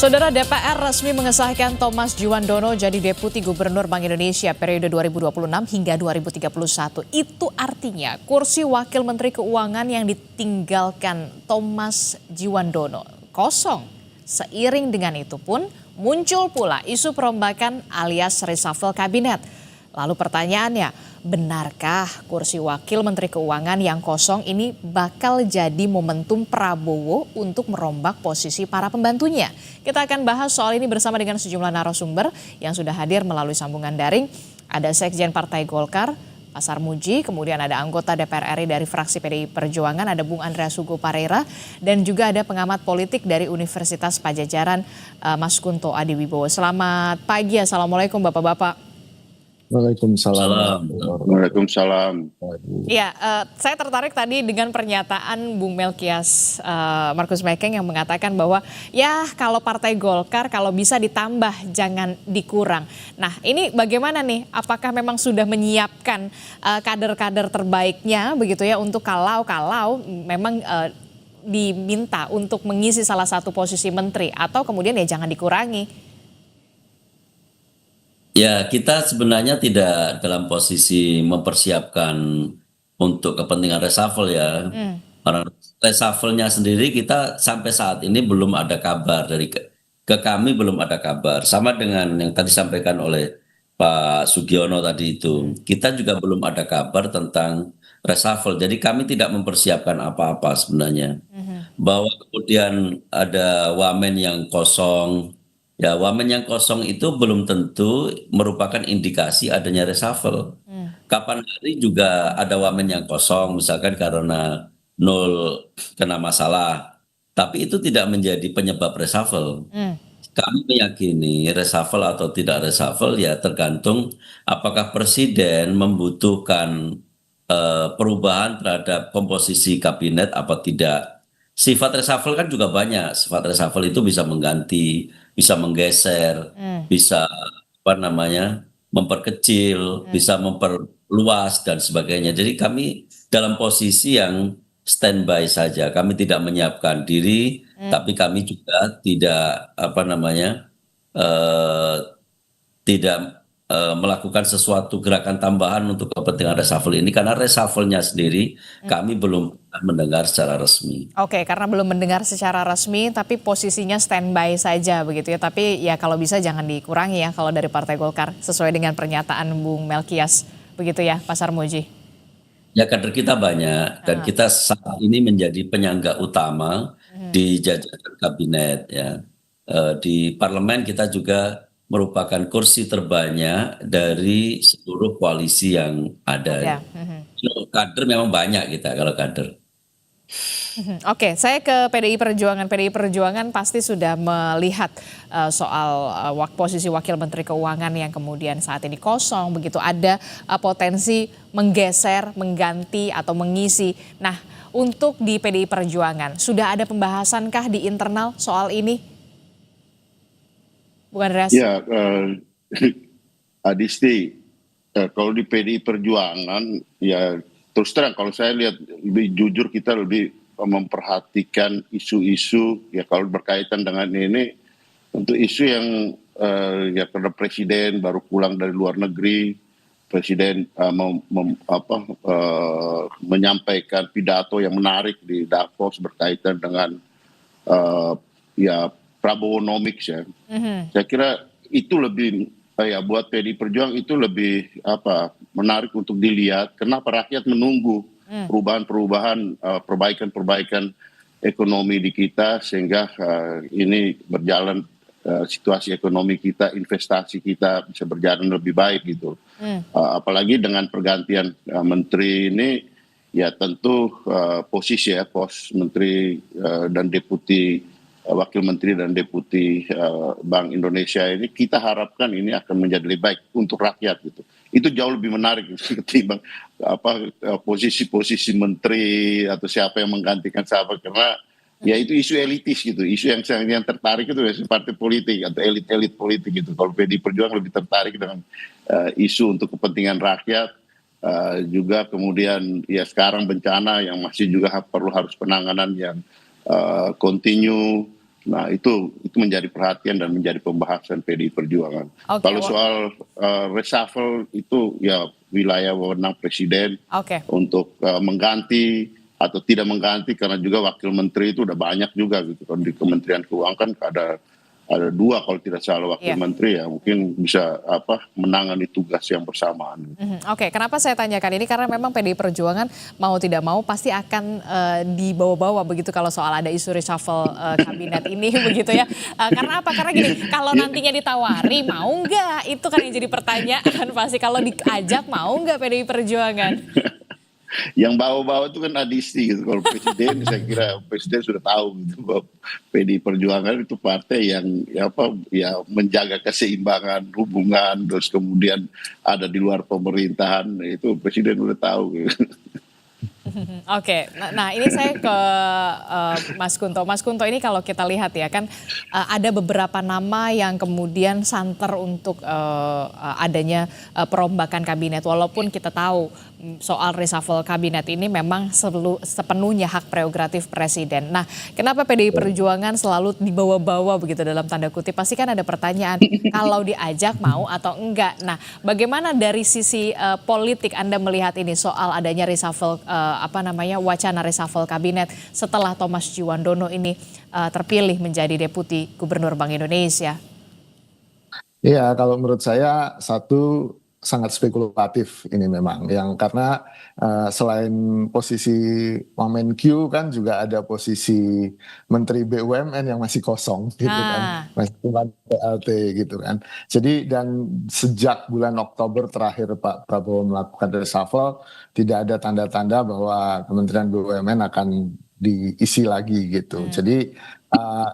Saudara, DPR resmi mengesahkan Thomas Djuwandono jadi Deputi Gubernur Bank Indonesia periode 2026 hingga 2031. Itu artinya kursi Wakil Menteri Keuangan yang ditinggalkan Thomas Djuwandono kosong. Seiring dengan itu pun muncul pula isu perombakan alias reshuffle kabinet. Lalu pertanyaannya, benarkah kursi Wakil Menteri Keuangan yang kosong ini bakal jadi momentum Prabowo untuk merombak posisi para pembantunya? Kita akan bahas soal ini bersama dengan sejumlah narasumber yang sudah hadir melalui sambungan daring. Ada Sekjen Partai Golkar, Pak Sarmuji, kemudian ada anggota DPR RI dari fraksi PDI Perjuangan, ada Bung Andreas Hugo Pareira, dan juga ada pengamat politik dari Universitas Padjadjaran, Mas Kunto Adiwibowo. Selamat pagi, Assalamualaikum Bapak-Bapak. Waalaikumsalam. Waalaikumsalam. Ya, saya tertarik tadi dengan pernyataan Bung Melkias Markus Mekeng yang mengatakan bahwa ya kalau Partai Golkar kalau bisa ditambah jangan dikurang. Nah ini bagaimana nih? Apakah memang sudah menyiapkan kader-kader terbaiknya begitu ya untuk kalau memang diminta untuk mengisi salah satu posisi menteri atau kemudian ya jangan dikurangi? Ya, kita sebenarnya tidak dalam posisi mempersiapkan untuk kepentingan reshuffle ya. Karena reshuffle-nya sendiri kita sampai saat ini belum ada kabar dari ke kami belum ada kabar. Sama dengan yang tadi disampaikan oleh Pak Sugiono tadi itu. Kita juga belum ada kabar tentang reshuffle. Jadi kami tidak mempersiapkan apa-apa sebenarnya. Bahwa kemudian ada wamen yang kosong. Ya, wamen yang kosong itu belum tentu merupakan indikasi adanya reshuffle. Kapan hari juga ada wamen yang kosong, misalkan karena nol kena masalah. Tapi itu tidak menjadi penyebab reshuffle. Kami meyakini reshuffle atau tidak reshuffle ya tergantung apakah presiden membutuhkan perubahan terhadap komposisi kabinet apa tidak. Sifat reshuffle kan juga banyak. Sifat reshuffle itu bisa mengganti, bisa menggeser, bisa apa namanya, memperkecil, bisa memperluas dan sebagainya. Jadi kami dalam posisi yang standby saja. Kami tidak menyiapkan diri, tapi kami juga tidak apa namanya, eh, tidak melakukan sesuatu gerakan tambahan untuk kepentingan reshuffle ini karena reshuffle-nya sendiri kami belum mendengar secara resmi. Oke, karena belum mendengar secara resmi, tapi posisinya standby saja begitu ya. Tapi ya kalau bisa jangan dikurangi ya kalau dari Partai Golkar, sesuai dengan pernyataan Bung Melkias, begitu ya Pak Sarmuji? Ya kader kita banyak dan kita saat ini menjadi penyangga utama di jajaran kabinet ya. Di parlemen kita juga merupakan kursi terbanyak dari seluruh koalisi yang ada. Ya. Kader memang banyak kita kalau kader. Oke, saya ke PDI Perjuangan. PDI Perjuangan pasti sudah melihat soal posisi Wakil Menteri Keuangan yang kemudian saat ini kosong, begitu ada potensi menggeser, mengganti atau mengisi. Nah, untuk di PDI Perjuangan sudah ada pembahasankah di internal soal ini? Bukan Andreas? Ya, Adisti, kalau di PDI Perjuangan, ya terus terang kalau saya lihat lebih jujur kita lebih memperhatikan isu-isu ya kalau berkaitan dengan ini untuk isu yang ya karena presiden baru pulang dari luar negeri, presiden menyampaikan pidato yang menarik di Davos berkaitan dengan ya Prabowonomics ya. Saya kira itu lebih ya buat PDI Perjuangan itu lebih menarik untuk dilihat. Kenapa rakyat menunggu perubahan-perubahan, perbaikan-perbaikan ekonomi di kita sehingga ini berjalan situasi ekonomi kita, investasi kita bisa berjalan lebih baik gitu. Apalagi dengan pergantian menteri ini ya tentu posisi ya pos menteri dan deputi Wakil Menteri dan Deputi Bank Indonesia ini kita harapkan ini akan menjadi lebih baik untuk rakyat gitu. Itu jauh lebih menarik ketimbang posisi-posisi menteri atau siapa yang menggantikan siapa karena ya itu isu elitis gitu. Isu yang tertarik itu ya partai politik atau elit-elit politik gitu. Kalau PDI Perjuangan lebih tertarik dengan isu untuk kepentingan rakyat. Juga kemudian ya sekarang bencana yang masih juga harus penanganan yang continue Nah, itu menjadi perhatian dan menjadi pembahasan PDI Perjuangan. Oke, Kalau soal reshuffle itu ya wilayah wewenang presiden oke. untuk mengganti atau tidak mengganti, karena juga wakil menteri itu udah banyak juga gitu kan di Kementerian Keuangan kan ada dua kalau tidak salah wakil Iya. menteri ya, mungkin bisa menangani tugas yang bersamaan. Oke, kenapa saya tanyakan ini? Karena memang PDI Perjuangan mau tidak mau pasti akan dibawa-bawa begitu kalau soal ada isu reshuffle kabinet ini begitu ya. Karena apa? Karena gini, kalau nantinya ditawari mau nggak? Itu kan yang jadi pertanyaan pasti. Kalau diajak mau nggak PDI Perjuangan? Yang bawa-bawa itu kan Adisti gitu. Kalau presiden, saya kira presiden sudah tahu gitu bahwa PDI Perjuangan itu partai yang menjaga keseimbangan hubungan, terus kemudian ada di luar pemerintahan, itu presiden udah tahu gitu. Oke, nah ini saya ke Mas Kunto. Mas Kunto, ini kalau kita lihat ya kan ada beberapa nama yang kemudian santer untuk adanya perombakan kabinet. Walaupun kita tahu soal reshuffle kabinet ini memang sepenuhnya hak prerogatif presiden. Nah, kenapa PDI Perjuangan selalu dibawa-bawa begitu dalam tanda kutip? Pasti kan ada pertanyaan kalau diajak mau atau enggak. Nah, bagaimana dari sisi politik Anda melihat ini soal adanya reshuffle wacana reshuffle kabinet setelah Thomas Djuwandono ini terpilih menjadi Deputi Gubernur Bank Indonesia? Iya, kalau menurut saya satu sangat spekulatif ini memang, yang karena selain posisi Wamenkyu kan juga ada posisi Menteri BUMN yang masih kosong gitu kan, masih cuma PLT gitu kan. Jadi dan sejak bulan Oktober terakhir Pak Prabowo melakukan reshuffle, tidak ada tanda-tanda bahwa Kementerian BUMN akan diisi lagi gitu. Jadi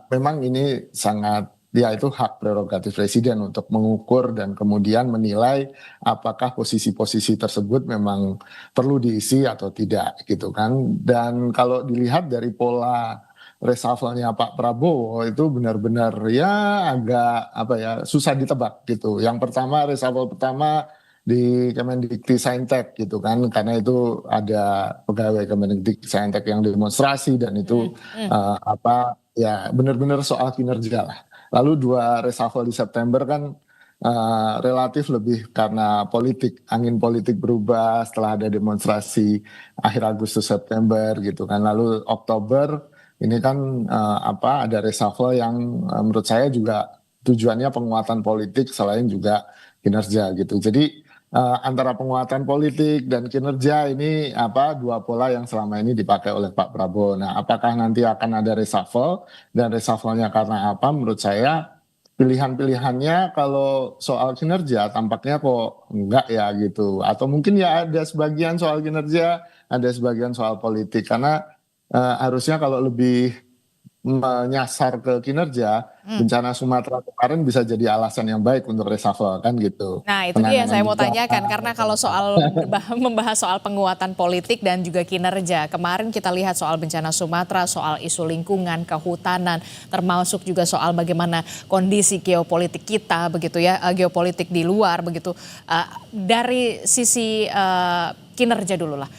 memang ini sangat, ya itu hak prerogatif presiden untuk mengukur dan kemudian menilai apakah posisi-posisi tersebut memang perlu diisi atau tidak gitu kan. Dan kalau dilihat dari pola reshuffle-nya Pak Prabowo itu benar-benar ya agak susah ditebak gitu. Yang pertama, reshuffle pertama di Kemendikti-Saintek gitu kan, karena itu ada pegawai Kemendikti-Saintek yang demonstrasi dan itu benar-benar soal kinerja lah. Lalu dua reshuffle di September kan relatif lebih karena politik, angin politik berubah setelah ada demonstrasi akhir Agustus September gitu kan. Lalu Oktober ini kan ada reshuffle yang menurut saya juga tujuannya penguatan politik selain juga kinerja gitu. Jadi antara penguatan politik dan kinerja ini dua pola yang selama ini dipakai oleh Pak Prabowo. Nah, apakah nanti akan ada reshuffle dan reshuffle-nya karena apa? Menurut saya pilihan-pilihannya kalau soal kinerja tampaknya kok enggak ya gitu. Atau mungkin ya ada sebagian soal kinerja, ada sebagian soal politik. Karena harusnya kalau lebih menyasar ke kinerja, bencana Sumatera kemarin bisa jadi alasan yang baik untuk reshuffle kan gitu. Nah itu dia yang saya mau tanyakan, karena kalau soal membahas soal penguatan politik dan juga kinerja, kemarin kita lihat soal bencana Sumatera, soal isu lingkungan, kehutanan, termasuk juga soal bagaimana kondisi geopolitik kita begitu ya, geopolitik di luar begitu. Dari sisi kinerja dulu lah.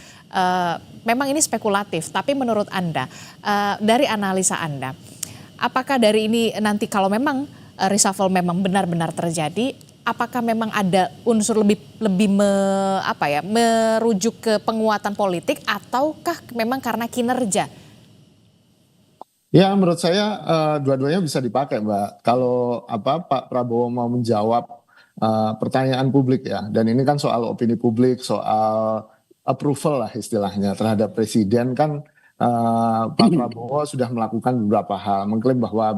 Memang ini spekulatif, tapi menurut Anda, dari analisa Anda, apakah dari ini nanti kalau memang reshuffle memang benar-benar terjadi, apakah memang ada unsur lebih merujuk ke penguatan politik ataukah memang karena kinerja? Ya, menurut saya dua-duanya bisa dipakai, Mbak. Kalau Pak Prabowo mau menjawab pertanyaan publik ya, dan ini kan soal opini publik, soal approval lah istilahnya terhadap presiden kan. Pak Prabowo sudah melakukan beberapa hal, mengklaim bahwa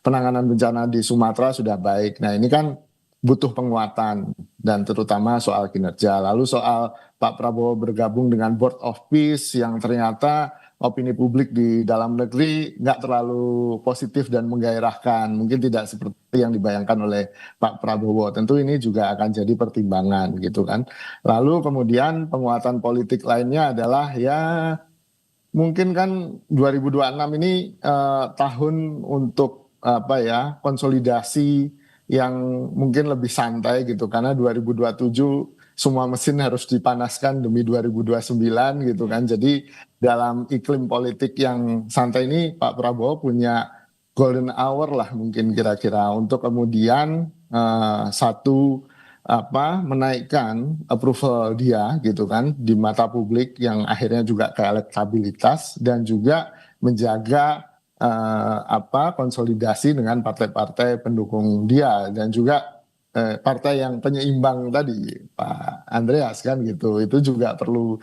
penanganan bencana di Sumatera sudah baik. Nah, ini kan butuh penguatan dan terutama soal kinerja. Lalu soal Pak Prabowo bergabung dengan Board of Peace yang ternyata opini publik di dalam negeri nggak terlalu positif dan menggairahkan, mungkin tidak seperti yang dibayangkan oleh Pak Prabowo. Tentu ini juga akan jadi pertimbangan gitu kan. Lalu kemudian penguatan politik lainnya adalah ya mungkin kan 2026 ini tahun untuk konsolidasi yang mungkin lebih santai gitu, karena 2027 semua mesin harus dipanaskan demi 2029 gitu kan. Jadi dalam iklim politik yang santai ini Pak Prabowo punya golden hour lah mungkin kira-kira untuk kemudian menaikkan approval dia gitu kan di mata publik yang akhirnya juga ke elektabilitas dan juga menjaga konsolidasi dengan partai-partai pendukung dia dan juga partai yang penyeimbang tadi Pak Andreas kan gitu. Itu juga perlu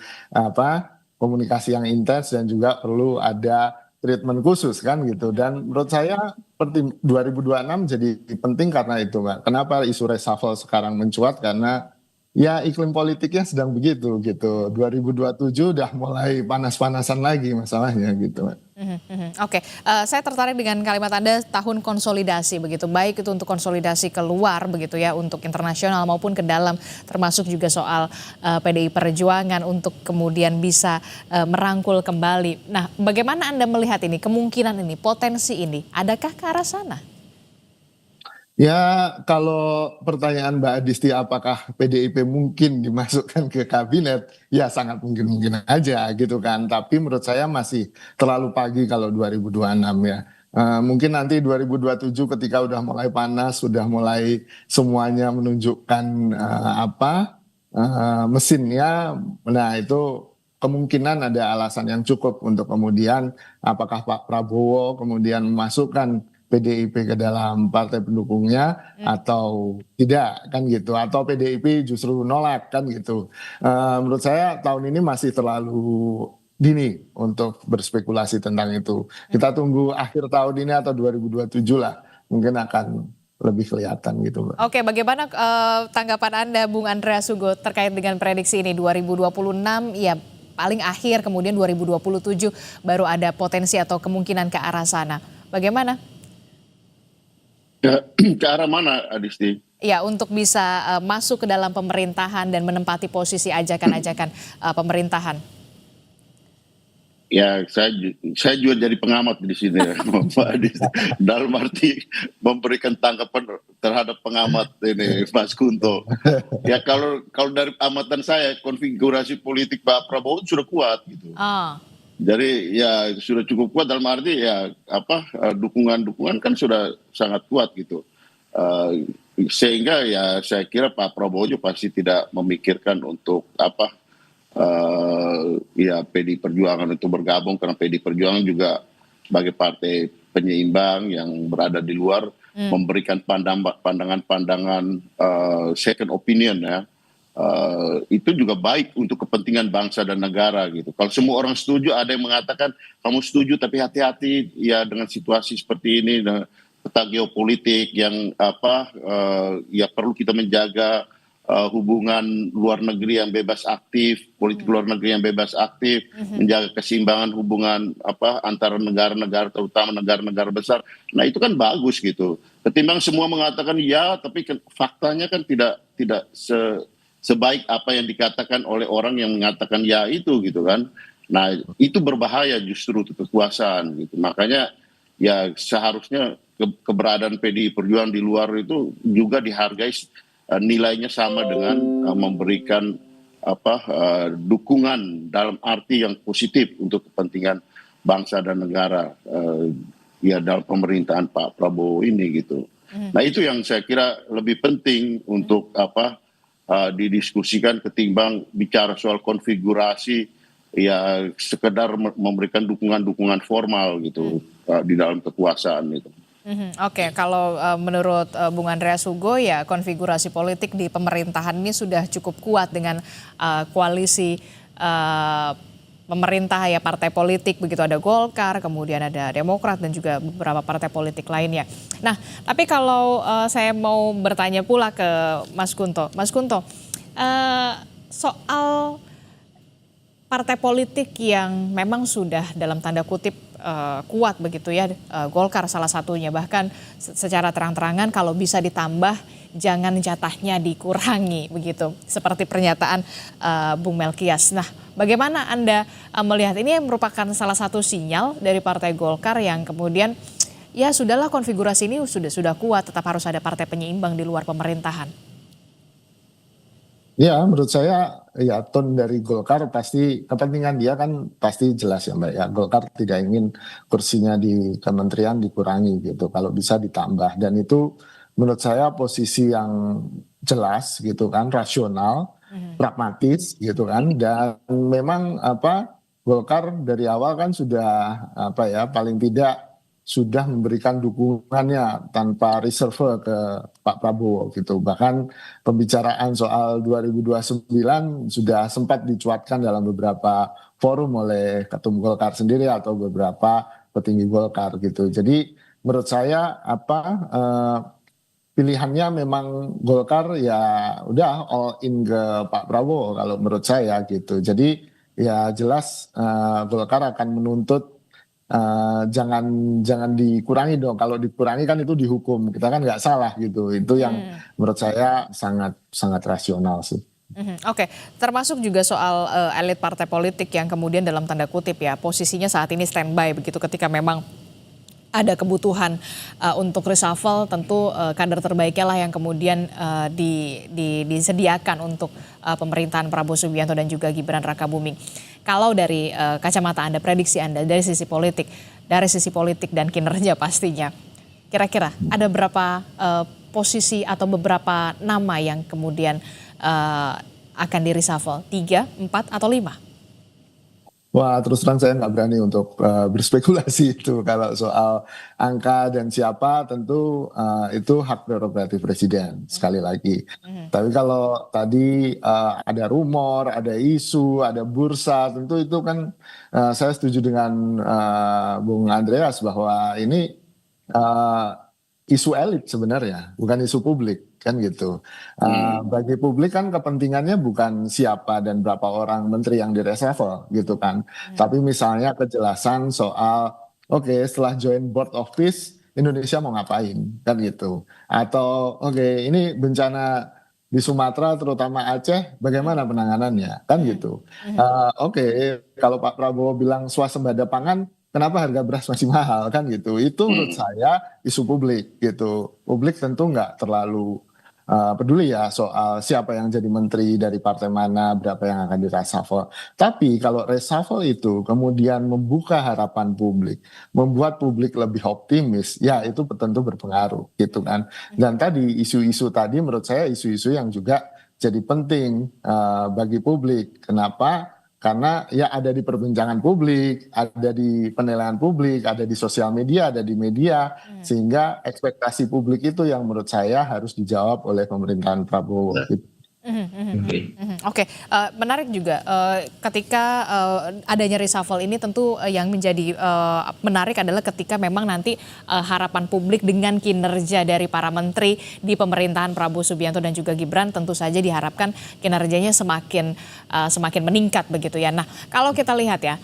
komunikasi yang intens dan juga perlu ada treatment khusus kan gitu. Dan menurut saya seperti 2026 jadi penting karena itu Mbak. Kenapa isu reshuffle sekarang mencuat? Karena ya iklim politiknya sedang begitu gitu. 2027 udah mulai panas-panasan lagi masalahnya gitu Mbak. Oke, saya tertarik dengan kalimat Anda tahun konsolidasi begitu, baik itu untuk konsolidasi keluar begitu ya, untuk internasional maupun ke dalam, termasuk juga soal PDI Perjuangan untuk kemudian bisa merangkul kembali. Nah, bagaimana Anda melihat ini, kemungkinan ini, potensi ini, adakah ke arah sana? Ya, kalau pertanyaan Mbak Adisti apakah PDIP mungkin dimasukkan ke kabinet, ya sangat mungkin aja gitu kan. Tapi menurut saya masih terlalu pagi kalau 2026 ya. Mungkin nanti 2027 ketika udah mulai panas, sudah mulai semuanya menunjukkan mesinnya, nah itu kemungkinan ada alasan yang cukup untuk kemudian apakah Pak Prabowo kemudian memasukkan PDIP ke dalam partai pendukungnya atau tidak kan gitu, atau PDIP justru nolak kan gitu. Menurut saya tahun ini masih terlalu dini untuk berspekulasi tentang itu. Kita tunggu akhir tahun ini atau 2027 lah mungkin akan lebih kelihatan gitu Mbak. Oke, bagaimana tanggapan Anda Bung Andreas Hugo terkait dengan prediksi ini 2026 ya paling akhir, kemudian 2027 baru ada potensi atau kemungkinan ke arah sana. Bagaimana? Ke arah mana Adisti? Ya, untuk bisa masuk ke dalam pemerintahan dan menempati posisi ajakan-ajakan pemerintahan. Ya, saya juga jadi pengamat di sini ya, Pak Adisti. Dalam arti memberikan tanggapan terhadap pengamat ini Mas Kunto. Ya kalau dari amatan saya konfigurasi politik Pak Prabowo sudah kuat gitu. Jadi ya sudah cukup kuat dalam arti ya dukungan kan sudah sangat kuat gitu. Sehingga ya saya kira Pak Prabowo juga pasti tidak memikirkan untuk PDI Perjuangan itu bergabung, karena PDI Perjuangan juga sebagai partai penyeimbang yang berada di luar memberikan pandangan-pandangan second opinion ya. Itu juga baik untuk kepentingan bangsa dan negara gitu. Kalau semua orang setuju, ada yang mengatakan kamu setuju tapi hati-hati ya dengan situasi seperti ini, dengan peta geopolitik yang ya perlu kita menjaga hubungan luar negeri yang bebas aktif, politik luar negeri yang bebas aktif, menjaga keseimbangan hubungan antara negara-negara, terutama negara-negara besar. Nah itu kan bagus gitu. Ketimbang semua mengatakan ya, tapi faktanya kan tidak sebaik apa yang dikatakan oleh orang yang mengatakan ya itu gitu kan. Nah itu berbahaya justru untuk kekuasaan gitu. Makanya ya seharusnya keberadaan PDI Perjuangan di luar itu juga dihargai nilainya sama dengan memberikan dukungan dalam arti yang positif untuk kepentingan bangsa dan negara ya dalam pemerintahan Pak Prabowo ini gitu. Nah itu yang saya kira lebih penting untuk didiskusikan ketimbang bicara soal konfigurasi ya sekedar memberikan dukungan formal gitu di dalam kekuasaan itu. Oke, kalau menurut Bung Andreas Hugo ya konfigurasi politik di pemerintahan ini sudah cukup kuat dengan koalisi pemerintah ya, partai politik begitu, ada Golkar, kemudian ada Demokrat dan juga beberapa partai politik lainnya. Nah, tapi kalau saya mau bertanya pula ke Mas Kunto, soal partai politik yang memang sudah dalam tanda kutip kuat begitu ya, Golkar salah satunya, bahkan secara terang-terangan kalau bisa ditambah jangan jatahnya dikurangi begitu, seperti pernyataan Bung Melkias. Nah, bagaimana Anda melihat ini merupakan salah satu sinyal dari Partai Golkar yang kemudian ya sudahlah konfigurasi ini sudah kuat, tetap harus ada partai penyeimbang di luar pemerintahan? Ya, menurut saya ya tone dari Golkar pasti kepentingan dia kan pasti jelas ya Mbak ya. Golkar tidak ingin kursinya di kementerian dikurangi gitu. Kalau bisa ditambah dan itu menurut saya posisi yang jelas gitu kan, rasional, pragmatis gitu kan dan memang Golkar dari awal kan sudah paling tidak sudah memberikan dukungannya tanpa reserve ke Pak Prabowo gitu. Bahkan pembicaraan soal 2029 sudah sempat dicuatkan dalam beberapa forum oleh Ketum Golkar sendiri atau beberapa petinggi Golkar gitu. Jadi menurut saya pilihannya memang Golkar ya udah all in ke Pak Prabowo kalau menurut saya gitu. Jadi ya jelas Golkar akan menuntut jangan jangan dikurangi dong. Kalau dikurangi kan itu dihukum. Kita kan nggak salah gitu. Itu yang menurut saya sangat sangat rasional sih. Oke, termasuk juga soal elit partai politik yang kemudian dalam tanda kutip ya posisinya saat ini standby begitu ketika memang ada kebutuhan untuk reshuffle, tentu kader terbaiknya lah yang kemudian disediakan untuk pemerintahan Prabowo Subianto dan juga Gibran Rakabuming. Kalau dari kacamata Anda, prediksi Anda dari sisi politik dan kinerja pastinya, kira-kira ada berapa posisi atau beberapa nama yang kemudian akan di-reshuffle? 3, 4, atau 5? Wah, terus terang saya nggak berani untuk berspekulasi itu. Kalau soal angka dan siapa, tentu itu hak prerogatif presiden, sekali lagi. Tapi kalau tadi ada rumor, ada isu, ada bursa, tentu itu kan saya setuju dengan Bung Andreas bahwa ini eh, isu elit sebenarnya, bukan isu publik kan gitu. Bagi publik kan kepentingannya bukan siapa dan berapa orang menteri yang direshuffle gitu kan, tapi misalnya kejelasan soal oke setelah join board of peace Indonesia mau ngapain kan gitu, atau oke ini bencana di Sumatera terutama Aceh bagaimana penanganannya kan gitu. Oke kalau Pak Prabowo bilang swasembada pangan kenapa harga beras masih mahal kan gitu. Itu menurut saya isu publik gitu. Publik tentu nggak terlalu peduli ya soal siapa yang jadi menteri dari partai mana, berapa yang akan di-reshuffle. Tapi kalau reshuffle itu kemudian membuka harapan publik, membuat publik lebih optimis, ya itu tentu berpengaruh gitu kan. Dan tadi isu-isu tadi menurut saya isu-isu yang juga jadi penting bagi publik. Kenapa? Karena ya ada di perbincangan publik, ada di penilaian publik, ada di sosial media, ada di media, sehingga ekspektasi publik itu yang menurut saya harus dijawab oleh pemerintahan Prabowo. Gitu. Oke, menarik juga ketika adanya reshuffle ini tentu yang menjadi menarik adalah ketika memang nanti harapan publik dengan kinerja dari para menteri di pemerintahan Prabowo Subianto dan juga Gibran tentu saja diharapkan kinerjanya semakin meningkat begitu ya. Nah, kalau kita lihat ya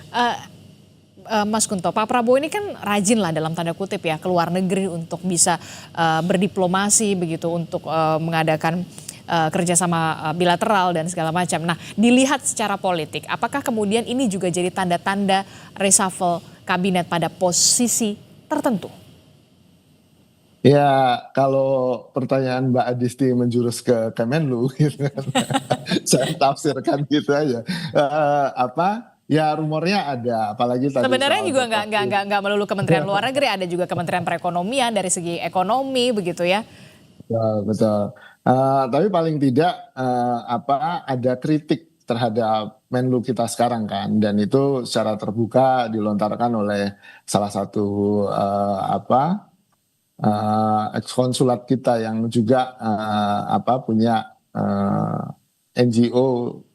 Mas Kunto, Pak Prabowo ini kan rajin lah dalam tanda kutip ya keluar negeri untuk bisa berdiplomasi begitu untuk mengadakan kerjasama bilateral dan segala macam. Nah, dilihat secara politik, apakah kemudian ini juga jadi tanda-tanda reshuffle kabinet pada posisi tertentu? Ya, kalau pertanyaan Mbak Adisti menjurus ke Kemenlu, gitu kan, saya tafsirkan gitu aja. Ya rumornya ada, apalagi tadi Sebenarnya soal juga nggak melulu Kementerian Luar Negeri, ada juga Kementerian Perekonomian dari segi ekonomi begitu ya. betul, betul. Tapi paling tidak ada kritik terhadap Menlu kita sekarang kan, dan itu secara terbuka dilontarkan oleh salah satu ex-konsulat kita yang juga punya NGO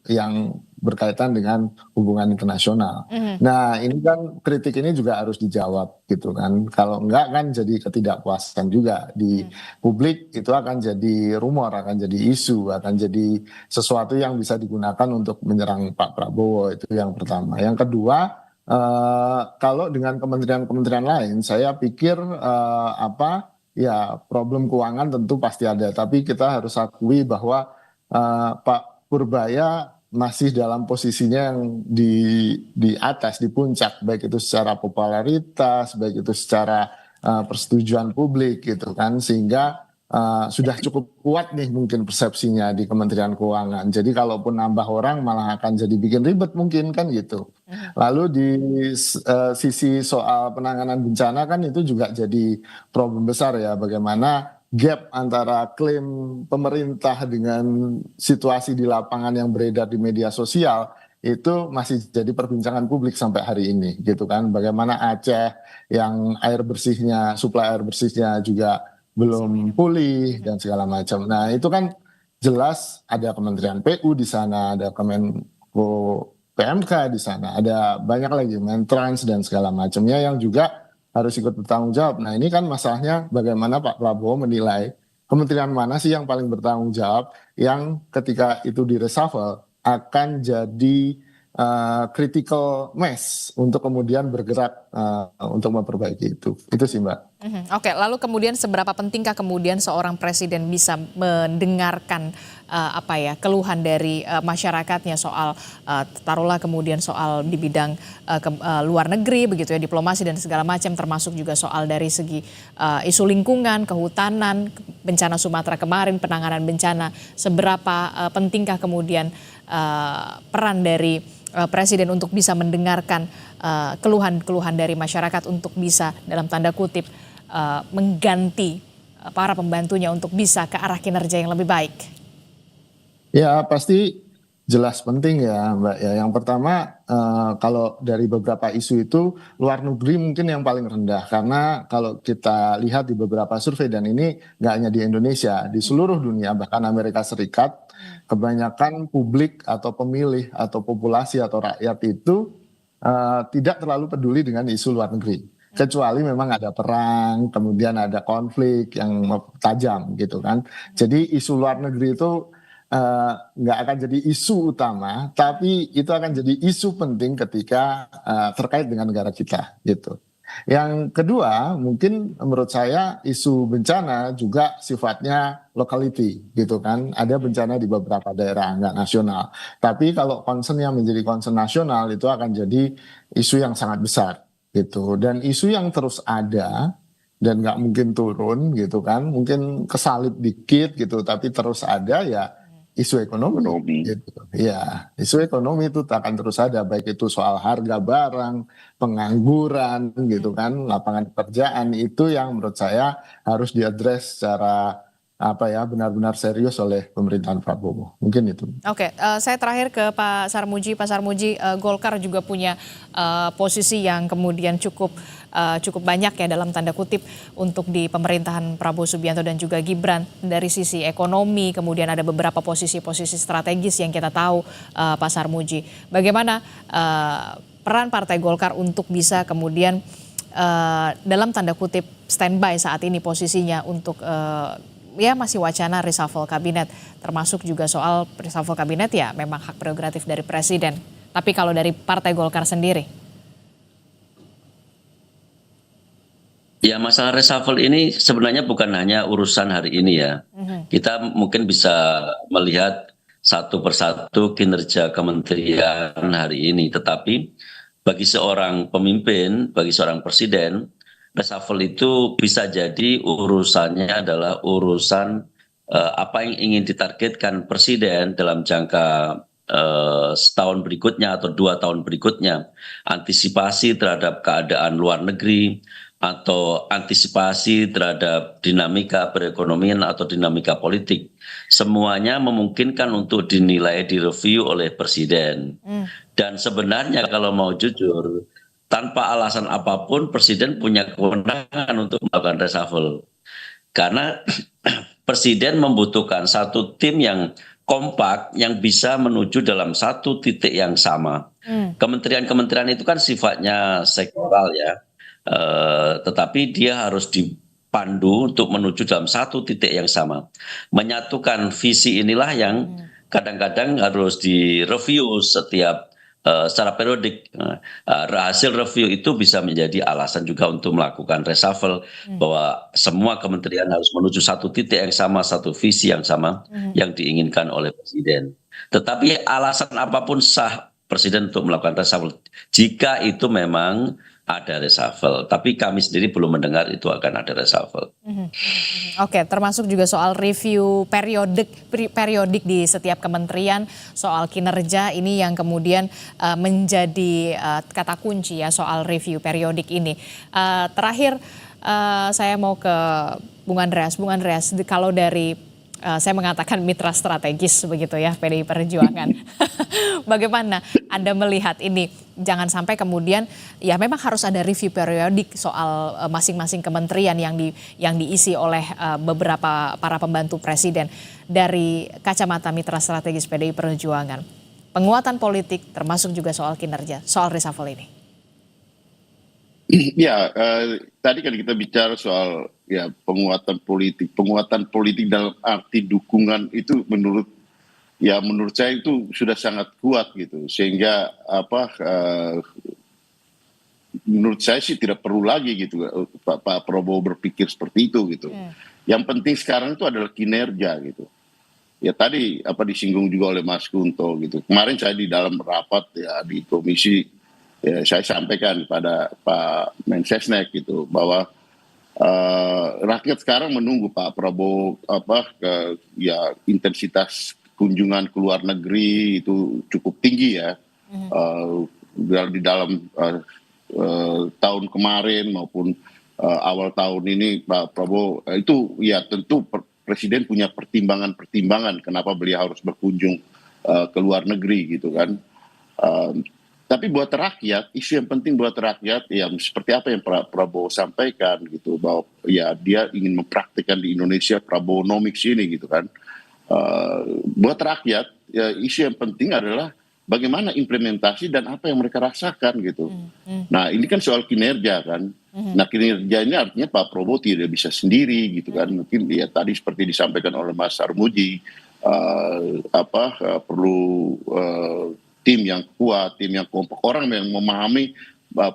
yang berkaitan dengan hubungan internasional. Nah, ini kan kritik ini juga harus dijawab gitu kan. Kalau enggak kan jadi ketidakpuasan juga di publik, itu akan jadi rumor, akan jadi isu, akan jadi sesuatu yang bisa digunakan untuk menyerang Pak Prabowo, itu yang pertama. Yang kedua, kalau dengan kementerian-kementerian lain, saya pikir ya problem keuangan tentu pasti ada, tapi kita harus akui bahwa Pak Purbaya masih dalam posisinya yang di atas, di puncak, baik itu secara popularitas, baik itu secara persetujuan publik gitu kan, sehingga sudah cukup kuat nih mungkin persepsinya di Kementerian Keuangan. Jadi kalaupun nambah orang malah akan jadi bikin ribet mungkin kan gitu. Lalu di sisi soal penanganan bencana kan itu juga jadi problem besar ya, bagaimana gap antara klaim pemerintah dengan situasi di lapangan yang beredar di media sosial itu masih jadi perbincangan publik sampai hari ini gitu kan. Bagaimana Aceh yang air bersihnya, suplai air bersihnya juga belum pulih dan segala macam. Nah, itu kan jelas ada Kementerian PU di sana, ada Kemenko PMK di sana, ada banyak lagi Mentrans dan segala macamnya yang juga harus ikut bertanggung jawab. Nah, ini kan masalahnya bagaimana Pak Prabowo menilai kementerian mana sih yang paling bertanggung jawab yang ketika itu di reshuffle akan jadi critical mass untuk kemudian bergerak untuk memperbaiki itu. Itu sih Mbak. Oke, lalu kemudian seberapa pentingkah kemudian seorang presiden bisa mendengarkan keluhan dari masyarakatnya soal taruhlah kemudian soal di bidang luar negeri begitu ya, diplomasi dan segala macam, termasuk juga soal dari segi isu lingkungan, kehutanan, bencana Sumatera kemarin, penanganan bencana, seberapa pentingkah kemudian peran dari presiden untuk bisa mendengarkan keluhan-keluhan dari masyarakat untuk bisa dalam tanda kutip mengganti para pembantunya untuk bisa ke arah kinerja yang lebih baik? Ya pasti jelas penting ya Mbak ya. Yang pertama kalau dari beberapa isu itu luar negeri mungkin yang paling rendah, karena kalau kita lihat di beberapa survei, dan ini nggak hanya di Indonesia, di seluruh dunia bahkan Amerika Serikat, kebanyakan publik atau pemilih atau populasi atau rakyat itu tidak terlalu peduli dengan isu luar negeri. Kecuali memang ada perang, kemudian ada konflik yang tajam gitu kan. Jadi isu luar negeri itu nggak akan jadi isu utama, tapi itu akan jadi isu penting ketika terkait dengan negara kita gitu. Yang kedua, mungkin menurut saya isu bencana juga sifatnya locality gitu kan. Ada bencana di beberapa daerah, nggak nasional. Tapi kalau concernnya menjadi concern nasional itu akan jadi isu yang sangat besar gitu. Dan isu yang terus ada dan nggak mungkin turun gitu kan. Mungkin kesalip dikit gitu, tapi terus ada ya isu ekonomi. Gitu. Ya, isu ekonomi itu akan terus ada, baik itu soal harga barang, pengangguran gitu kan, lapangan pekerjaan, itu yang menurut saya harus diadres secara benar-benar serius oleh pemerintahan Prabowo. Mungkin itu. Oke, saya terakhir ke Pak Sarmuji. Pak Sarmuji, Golkar juga punya posisi yang kemudian cukup banyak ya dalam tanda kutip untuk di pemerintahan Prabowo Subianto dan juga Gibran. Dari sisi ekonomi, kemudian ada beberapa posisi-posisi strategis yang kita tahu, Pak Sarmuji. Bagaimana peran Partai Golkar untuk bisa kemudian dalam tanda kutip standby saat ini posisinya untuk ya masih wacana reshuffle kabinet, termasuk juga soal reshuffle kabinet ya memang hak prerogatif dari presiden. Tapi kalau dari Partai Golkar sendiri? Ya, masalah reshuffle ini sebenarnya bukan hanya urusan hari ini ya. Kita mungkin bisa melihat satu persatu kinerja kementerian hari ini. Tetapi bagi seorang pemimpin, bagi seorang presiden, reshuffle itu bisa jadi urusannya adalah urusan apa yang ingin ditargetkan presiden dalam jangka setahun berikutnya atau 2 tahun berikutnya. Antisipasi terhadap keadaan luar negeri, atau antisipasi terhadap dinamika perekonomian atau dinamika politik. Semuanya memungkinkan untuk dinilai, direview oleh presiden. Dan sebenarnya kalau mau jujur, tanpa alasan apapun presiden punya kewenangan untuk melakukan reshuffle. Karena presiden membutuhkan satu tim yang kompak yang bisa menuju dalam satu titik yang sama. Kementerian-kementerian itu kan sifatnya sektoral ya. Tetapi dia harus dipandu untuk menuju dalam satu titik yang sama. Menyatukan visi inilah yang kadang-kadang harus direview setiap secara periodik. Hasil review itu bisa menjadi alasan juga untuk melakukan reshuffle, bahwa semua kementerian harus menuju satu titik yang sama, satu visi yang sama yang diinginkan oleh presiden. Tetapi alasan apapun sah presiden untuk melakukan reshuffle jika itu memang ada reshuffle. Tapi kami sendiri belum mendengar itu akan ada reshuffle. Oke, termasuk juga soal review periodik di setiap kementerian, soal kinerja ini yang kemudian menjadi kata kunci ya soal review periodik ini. Terakhir saya mau ke Bung Andreas. Bung Andreas, kalau dari saya mengatakan mitra strategis begitu ya PDI Perjuangan. Bagaimana Anda melihat ini? Jangan sampai kemudian ya memang harus ada review periodik soal masing-masing kementerian yang diisi oleh beberapa para pembantu presiden dari kacamata mitra strategis PDI Perjuangan. Penguatan politik termasuk juga soal kinerja, soal reshuffle ini. Ya, tadi kan kita bicara soal ya penguatan politik dalam arti dukungan itu menurut saya itu sudah sangat kuat gitu, sehingga menurut saya sih tidak perlu lagi gitu Pak Prabowo berpikir seperti itu gitu. Yang penting sekarang itu adalah kinerja gitu. Ya tadi disinggung juga oleh Mas Kunto gitu. Kemarin saya di dalam rapat ya di komisi ya, saya sampaikan pada Pak Mensesnek gitu bahwa rakyat sekarang menunggu Pak Prabowo intensitas kunjungan ke luar negeri itu cukup tinggi ya. Di dalam tahun kemarin maupun awal tahun ini Pak Prabowo itu ya tentu Presiden punya pertimbangan kenapa beliau harus berkunjung ke luar negeri gitu kan. Tapi buat rakyat, isu yang penting buat rakyat ya seperti apa yang Prabowo sampaikan gitu, bahwa ya dia ingin mempraktikkan di Indonesia Prabowonomics ini gitu kan. Buat rakyat ya isu yang penting adalah bagaimana implementasi dan apa yang mereka rasakan gitu. Nah ini kan soal kinerja kan. Nah kinerja ini artinya Pak Prabowo tidak bisa sendiri gitu kan. Mungkin ya tadi seperti disampaikan oleh Mas Sarmuji perlu tim yang kuat, tim yang kompak, orang yang memahami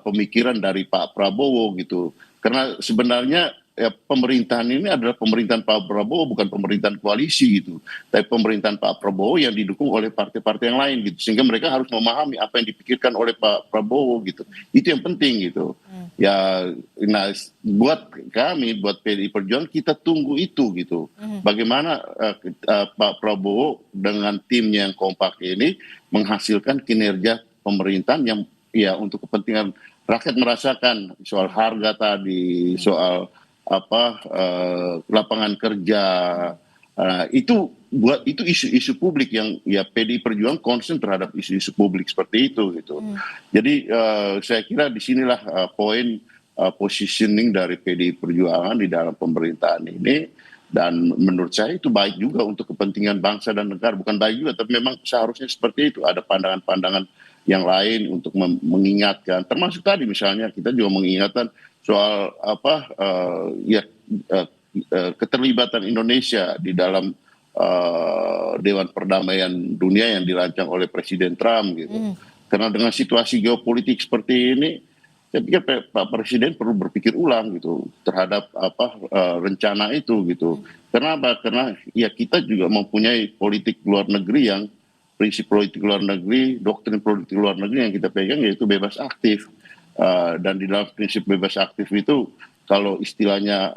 pemikiran dari Pak Prabowo gitu. Karena sebenarnya ya, pemerintahan ini adalah pemerintahan Pak Prabowo, bukan pemerintahan koalisi gitu. Tapi pemerintahan Pak Prabowo yang didukung oleh partai-partai yang lain gitu. Sehingga mereka harus memahami apa yang dipikirkan oleh Pak Prabowo gitu. Itu yang penting gitu. Ya, nah buat kami, buat PDI Perjuangan kita tunggu itu gitu. Bagaimana Pak Prabowo dengan timnya yang kompak ini menghasilkan kinerja pemerintahan yang ya untuk kepentingan rakyat merasakan soal harga tadi, soal lapangan kerja, itu isu-isu publik yang ya PDI Perjuangan concern terhadap isu-isu publik seperti itu gitu. Jadi saya kira disinilah poin positioning dari PDI Perjuangan di dalam pemerintahan ini, dan menurut saya itu baik juga untuk kepentingan bangsa dan negara. Bukan baik juga, tapi memang seharusnya seperti itu. Ada pandangan-pandangan yang lain untuk mengingatkan, termasuk tadi misalnya kita juga mengingatkan soal keterlibatan Indonesia di dalam Dewan Perdamaian Dunia yang dirancang oleh Presiden Trump gitu. Karena dengan situasi geopolitik seperti ini, saya pikir Pak Presiden perlu berpikir ulang gitu terhadap rencana itu gitu. Kenapa? Karena ya kita juga mempunyai politik luar negeri yang prinsip politik luar negeri, doktrin politik luar negeri yang kita pegang yaitu bebas aktif. Dan di dalam prinsip bebas aktif itu kalau istilahnya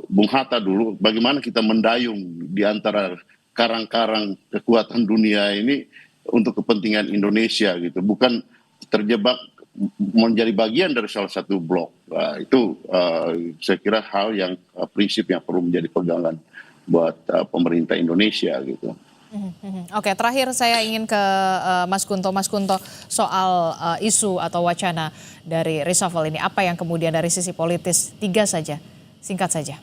Bung Hatta dulu, bagaimana kita mendayung di antara karang-karang kekuatan dunia ini untuk kepentingan Indonesia gitu, bukan terjebak menjadi bagian dari salah satu blok. Itu saya kira hal yang prinsip yang perlu menjadi pegangan buat pemerintah Indonesia gitu. Oke, terakhir saya ingin ke Mas Kunto. Mas Kunto, soal isu atau wacana dari reshuffle ini, apa yang kemudian dari sisi politis? 3 saja, singkat saja.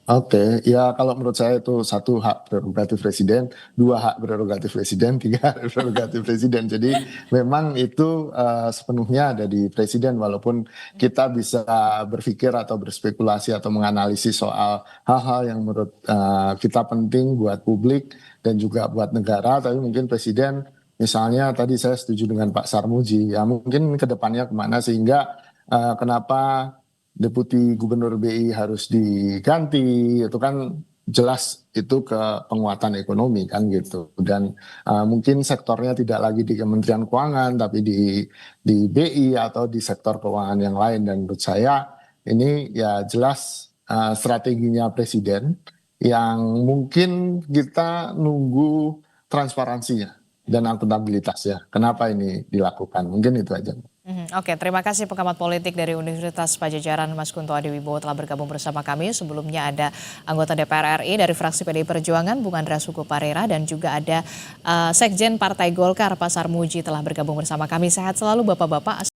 Oke, ya kalau menurut saya itu 1 hak prerogatif presiden, 2 hak prerogatif presiden, 3 hak prerogatif presiden. Jadi memang itu sepenuhnya ada di presiden, walaupun kita bisa berpikir atau berspekulasi atau menganalisis soal hal-hal yang menurut kita penting buat publik dan juga buat negara. Tapi mungkin presiden, misalnya tadi saya setuju dengan Pak Sarmuji, ya mungkin ke depannya kemana, sehingga kenapa Deputi Gubernur BI harus diganti, itu kan jelas itu ke penguatan ekonomi kan gitu. Dan mungkin sektornya tidak lagi di Kementerian Keuangan tapi di BI atau di sektor keuangan yang lain. Dan menurut saya ini ya jelas strateginya presiden yang mungkin kita nunggu transparansinya dan akuntabilitasnya. Kenapa ini dilakukan? Mungkin itu aja. Oke, terima kasih pengamat politik dari Universitas Padjadjaran Mas Kunto Adiwibowo telah bergabung bersama kami. Sebelumnya ada anggota DPR RI dari fraksi PDI Perjuangan Bung Andreas Hugo Parera dan juga ada Sekjen Partai Golkar Pak Sarmuji telah bergabung bersama kami. Sehat selalu Bapak-bapak.